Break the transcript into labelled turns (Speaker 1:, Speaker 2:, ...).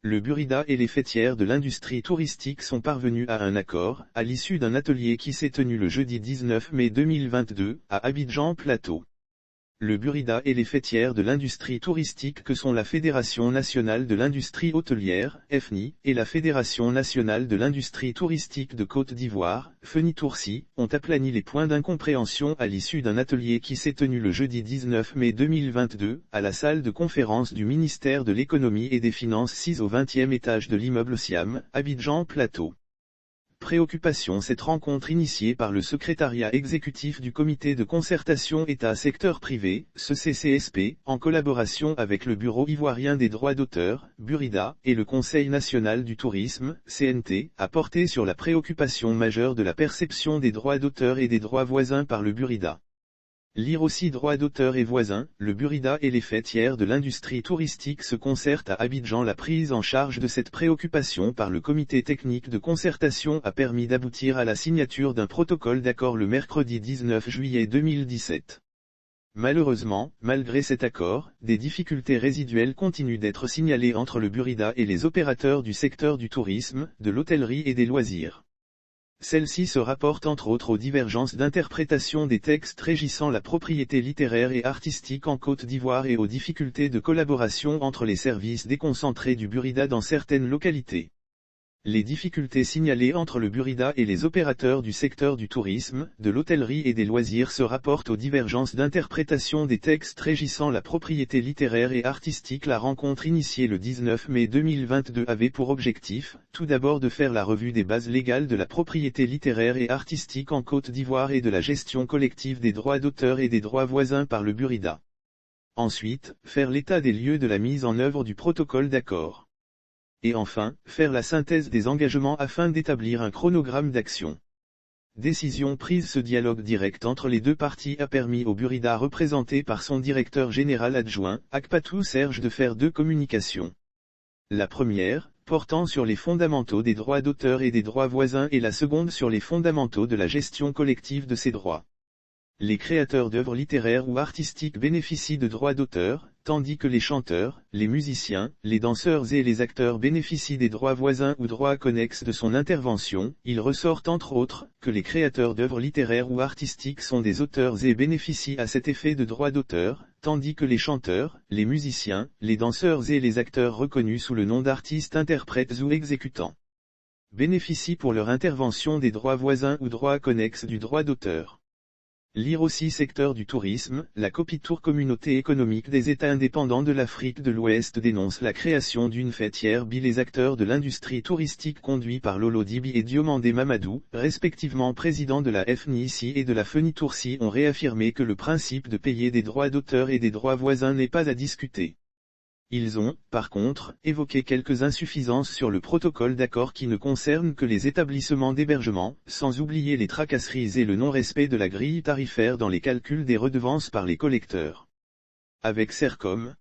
Speaker 1: Le Burida et les fêtières de l'industrie touristique sont parvenus à un accord, à l'issue d'un atelier qui s'est tenu le jeudi 19 mai 2022, à Abidjan Plateau. Le Burida et les fêtières de l'industrie touristique que sont la Fédération nationale de l'industrie hôtelière, FNI, et la Fédération nationale de l'industrie touristique de Côte d'Ivoire, FENITOURCI, ont aplani les points d'incompréhension à l'issue d'un atelier qui s'est tenu le jeudi 19 mai 2022, à la salle de conférence du ministère de l'économie et des finances 6 au 20e étage de l'immeuble Siam, Abidjan Plateau. Préoccupation. Cette rencontre initiée par le secrétariat exécutif du comité de concertation État-secteur privé, ce CCSP, en collaboration avec le Bureau ivoirien des droits d'auteur, Burida, et le Conseil national du tourisme, CNT, a porté sur la préoccupation majeure de la perception des droits d'auteur et des droits voisins par le Burida. Lire aussi droits d'auteur et voisins, le Burida et les fêtières de l'industrie touristique se concertent à Abidjan. La prise en charge de cette préoccupation par le comité technique de concertation a permis d'aboutir à la signature d'un protocole d'accord le mercredi 19 juillet 2017. Malheureusement, malgré cet accord, des difficultés résiduelles continuent d'être signalées entre le Burida et les opérateurs du secteur du tourisme, de l'hôtellerie et des loisirs. Celle-ci se rapporte entre autres aux divergences d'interprétation des textes régissant la propriété littéraire et artistique en Côte d'Ivoire et aux difficultés de collaboration entre les services déconcentrés du Burida dans certaines localités. Les difficultés signalées entre le Burida et les opérateurs du secteur du tourisme, de l'hôtellerie et des loisirs se rapportent aux divergences d'interprétation des textes régissant la propriété littéraire et artistique. La rencontre initiée le 19 mai 2022 avait pour objectif, tout d'abord de faire la revue des bases légales de la propriété littéraire et artistique en Côte d'Ivoire et de la gestion collective des droits d'auteur et des droits voisins par le Burida. Ensuite, faire l'état des lieux de la mise en œuvre du protocole d'accord. Et enfin, faire la synthèse des engagements afin d'établir un chronogramme d'action. Décision prise. Ce dialogue direct entre les deux parties a permis au Burida, représenté par son directeur général adjoint, Akpatou Serge, de faire deux communications. La première, portant sur les fondamentaux des droits d'auteur et des droits voisins, et la seconde sur les fondamentaux de la gestion collective de ces droits. Les créateurs d'œuvres littéraires ou artistiques bénéficient de droits d'auteur, tandis que les chanteurs, les musiciens, les danseurs et les acteurs bénéficient des droits voisins ou droits connexes. De son intervention, il ressort entre autres, que les créateurs d'œuvres littéraires ou artistiques sont des auteurs et bénéficient à cet effet de droits d'auteur, tandis que les chanteurs, les musiciens, les danseurs et les acteurs reconnus sous le nom d'artistes, interprètes ou exécutants bénéficient pour leur intervention des droits voisins ou droits connexes du droit d'auteur. Lire aussi secteur du tourisme. La Copitour, communauté économique des États indépendants de l'Afrique de l'Ouest, dénonce la création d'une fêtière bi. Les acteurs de l'industrie touristique conduits par Lolo Dibi et Diomandé Mamadou, respectivement présidents de la FNICI et de la FENITOURCI, ont réaffirmé que le principe de payer des droits d'auteur et des droits voisins n'est pas à discuter. Ils ont, par contre, évoqué quelques insuffisances sur le protocole d'accord qui ne concerne que les établissements d'hébergement, sans oublier les tracasseries et le non-respect de la grille tarifaire dans les calculs des redevances par les collecteurs. Avec Sercom,